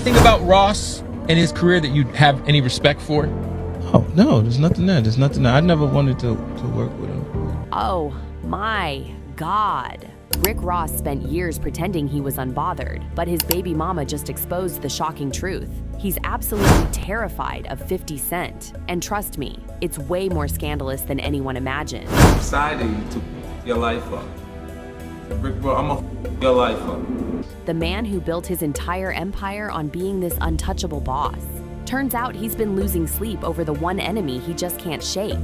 anything about Ross and his career that you have any respect for? Oh, no, there's nothing there. There's nothing there. I never wanted to work with him. Oh my God. Rick Ross spent years pretending he was unbothered, but his baby mama just exposed the shocking truth. He's absolutely terrified of 50 Cent. And trust me, it's way more scandalous than anyone imagined. Deciding to your life up. Rick, bro, I'm gonna your life up. The man who built his entire empire on being this untouchable boss. Turns out he's been losing sleep over the one enemy he just can't shake.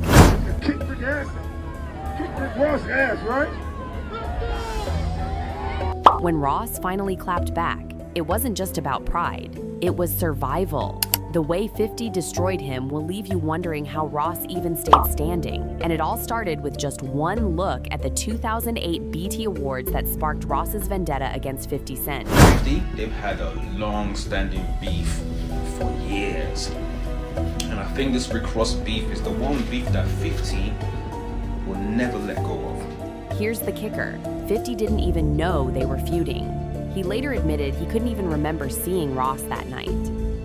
Kick Rick ass. Kick Rick Ross ass, right? When Ross finally clapped back, it wasn't just about pride, it was survival. The way 50 destroyed him will leave you wondering how Ross even stayed standing. And it all started with just one look at the 2008 BET Awards that sparked Ross's vendetta against 50 Cent. 50, they've had a long-standing beef for years. And I think this Rick Ross beef is the one beef that 50 will never let go of. Here's the kicker, 50 didn't even know they were feuding. He later admitted he couldn't even remember seeing Ross that night.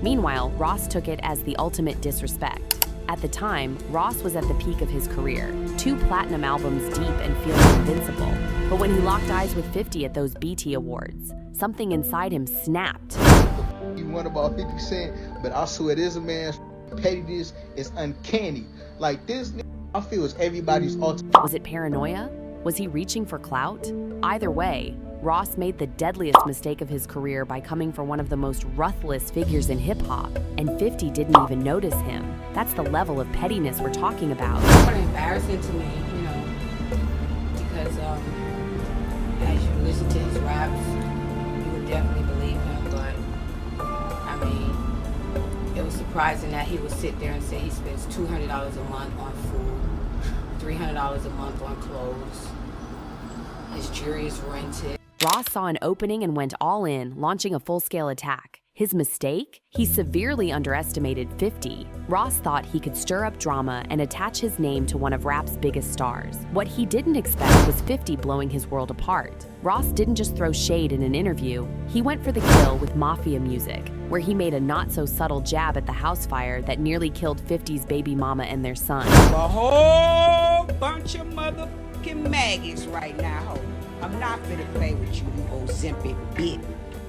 Meanwhile, Ross took it as the ultimate disrespect. At the time, Ross was at the peak of his career, 2 platinum albums deep and feeling invincible. But when he locked eyes with 50 at those BET Awards, something inside him snapped. You want about 50 Cent, but I swear this man's pettiness is uncanny. Like this, I feel it's everybody's ultimate. Was it paranoia? Was he reaching for clout? Either way, Ross made the deadliest mistake of his career by coming for one of the most ruthless figures in hip-hop, and 50 didn't even notice him. That's the level of pettiness we're talking about. It's kind of embarrassing to me, you know, because as you listen to his raps, you would definitely believe him, but I mean, it was surprising that he would sit there and say he spends $200 a month on food, $300 a month on clothes, his jewelry is rented. Ross saw an opening and went all in, launching a full-scale attack. His mistake? He severely underestimated 50. Ross thought he could stir up drama and attach his name to one of rap's biggest stars. What he didn't expect was 50 blowing his world apart. Ross didn't just throw shade in an interview, he went for the kill with Mafia music, where he made a not-so-subtle jab at the house fire that nearly killed 50's baby mama and their son. A whole bunch of motherfucking maggots right now, ho. I'm not finna play with you, you old Ozempic bitch.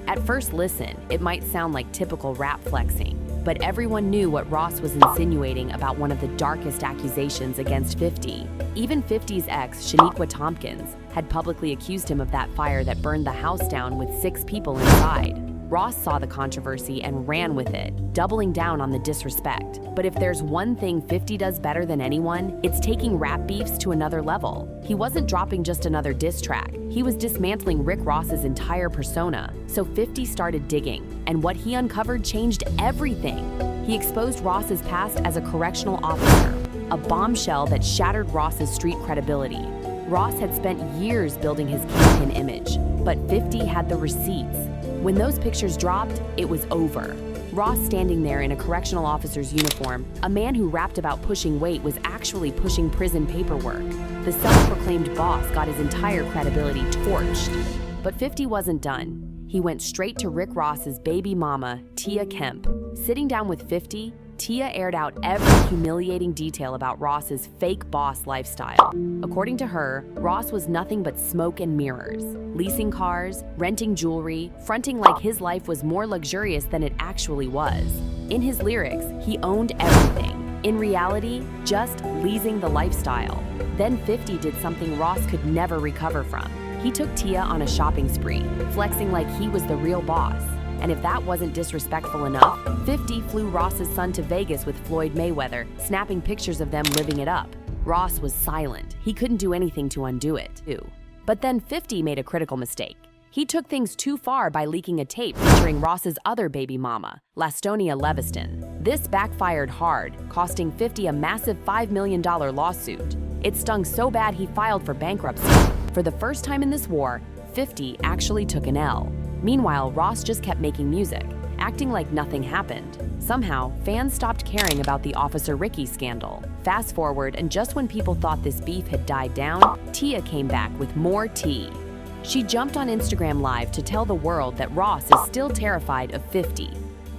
At first listen, it might sound like typical rap flexing, but everyone knew what Ross was insinuating about one of the darkest accusations against 50. Even 50's ex, Shaniqua Tompkins, had publicly accused him of that fire that burned the house down with 6 people inside. Ross saw the controversy and ran with it, doubling down on the disrespect. But if there's one thing 50 does better than anyone, it's taking rap beefs to another level. He wasn't dropping just another diss track, he was dismantling Rick Ross's entire persona. So 50 started digging, and what he uncovered changed everything. He exposed Ross's past as a correctional officer, a bombshell that shattered Ross's street credibility. Ross had spent years building his kingpin image, but 50 had the receipts. When those pictures dropped, it was over. Ross standing there in a correctional officer's uniform, a man who rapped about pushing weight was actually pushing prison paperwork. The self-proclaimed boss got his entire credibility torched. But 50 wasn't done. He went straight to Rick Ross's baby mama, Tia Kemp. Sitting down with 50, Tia aired out every humiliating detail about Ross's fake boss lifestyle. According to her, Ross was nothing but smoke and mirrors, leasing cars, renting jewelry, fronting like his life was more luxurious than it actually was. In his lyrics, he owned everything. In reality, just leasing the lifestyle. Then 50 did something Ross could never recover from. He took Tia on a shopping spree, flexing like he was the real boss. And if that wasn't disrespectful enough, 50 flew Ross's son to Vegas with Floyd Mayweather, snapping pictures of them living it up. Ross was silent. He couldn't do anything to undo it, too. But then 50 made a critical mistake. He took things too far by leaking a tape featuring Ross's other baby mama, Lastonia Leviston. This backfired hard, costing 50 a massive $5 million lawsuit. It stung so bad he filed for bankruptcy. For the first time in this war, 50 actually took an L. Meanwhile, Ross just kept making music, acting like nothing happened. Somehow, fans stopped caring about the Officer Ricky scandal. Fast forward, and just when people thought this beef had died down, Tia came back with more tea. She jumped on Instagram Live to tell the world that Ross is still terrified of 50.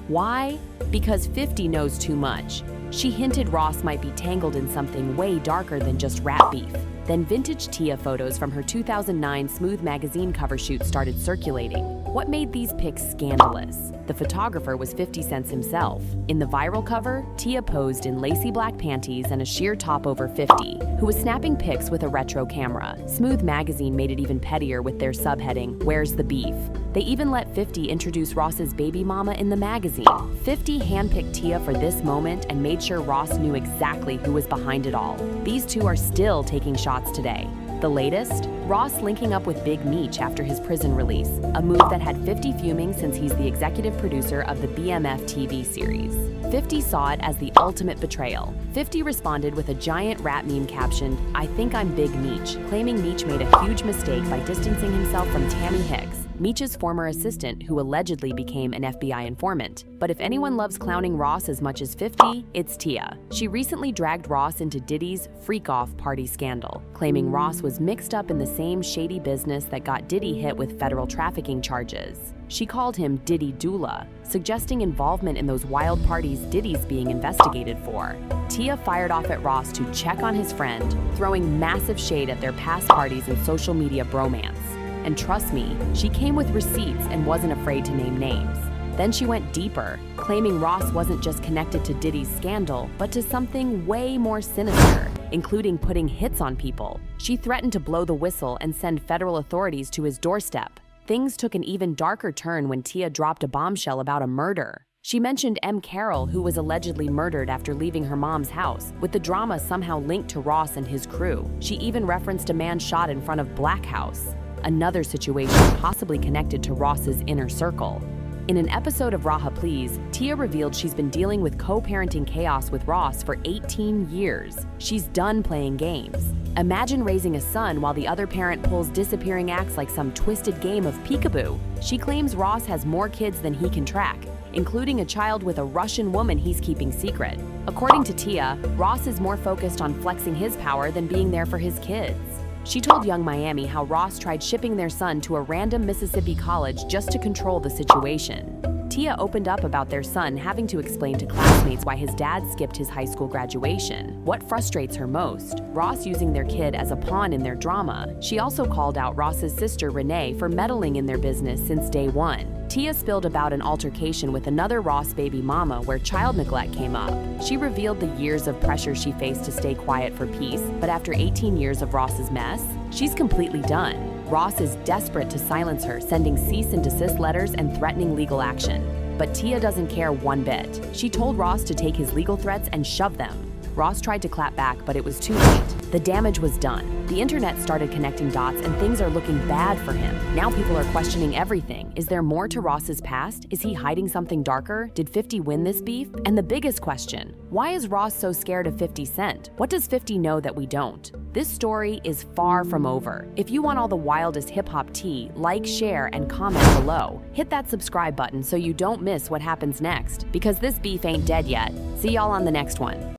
Why? Because 50 knows too much. She hinted Ross might be tangled in something way darker than just rat beef. Then vintage Tia photos from her 2009 Smooth magazine cover shoot started circulating. What made these pics scandalous? The photographer was 50 Cent himself. In the viral cover, Tia posed in lacy black panties and a sheer top over 50, who was snapping pics with a retro camera. Smooth magazine made it even pettier with their subheading, "Where's the beef?" They even let 50 introduce Ross's baby mama in the magazine. 50 handpicked Tia for this moment and made sure Ross knew exactly who was behind it all. These two are still taking shots today. The latest? Ross linking up with Big Meech after his prison release, a move that had 50 fuming since he's the executive producer of the BMF TV series. 50 saw it as the ultimate betrayal. 50 responded with a giant rat meme captioned, "I think I'm Big Meech," claiming Meech made a huge mistake by distancing himself from Tammy Hicks, Meech's former assistant who allegedly became an FBI informant. But if anyone loves clowning Ross as much as 50, it's Tia. She recently dragged Ross into Diddy's freak-off party scandal, claiming Ross was mixed up in the same shady business that got Diddy hit with federal trafficking charges. She called him Diddy Doula, suggesting involvement in those wild parties Diddy's being investigated for. Tia fired off at Ross to check on his friend, throwing massive shade at their past parties and social media bromance. And trust me, she came with receipts and wasn't afraid to name names. Then she went deeper, claiming Ross wasn't just connected to Diddy's scandal, but to something way more sinister, including putting hits on people. She threatened to blow the whistle and send federal authorities to his doorstep. Things took an even darker turn when Tia dropped a bombshell about a murder. She mentioned M. Carroll, who was allegedly murdered after leaving her mom's house, with the drama somehow linked to Ross and his crew. She even referenced a man shot in front of Black House, another situation possibly connected to Ross's inner circle. In an episode of Raha Please, Tia revealed she's been dealing with co-parenting chaos with Ross for 18 years. She's done playing games. Imagine raising a son while the other parent pulls disappearing acts like some twisted game of peekaboo. She claims Ross has more kids than he can track, including a child with a Russian woman he's keeping secret. According to Tia, Ross is more focused on flexing his power than being there for his kids. She told Young Miami how Ross tried shipping their son to a random Mississippi college just to control the situation. Tia opened up about their son having to explain to classmates why his dad skipped his high school graduation. What frustrates her most? Ross using their kid as a pawn in their drama. She also called out Ross's sister Renee for meddling in their business since day one. Tia spilled about an altercation with another Ross baby mama where child neglect came up. She revealed the years of pressure she faced to stay quiet for peace, but after 18 years of Ross's mess, she's completely done. Ross is desperate to silence her, sending cease and desist letters and threatening legal action. But Tia doesn't care one bit. She told Ross to take his legal threats and shove them. Ross tried to clap back, but it was too late. The damage was done. The internet started connecting dots and things are looking bad for him. Now people are questioning everything. Is there more to Ross's past? Is he hiding something darker? Did 50 win this beef? And the biggest question, why is Ross so scared of 50 Cent? What does 50 know that we don't? This story is far from over. If you want all the wildest hip-hop tea, like, share, and comment below. Hit that subscribe button so you don't miss what happens next, because this beef ain't dead yet. See y'all on the next one.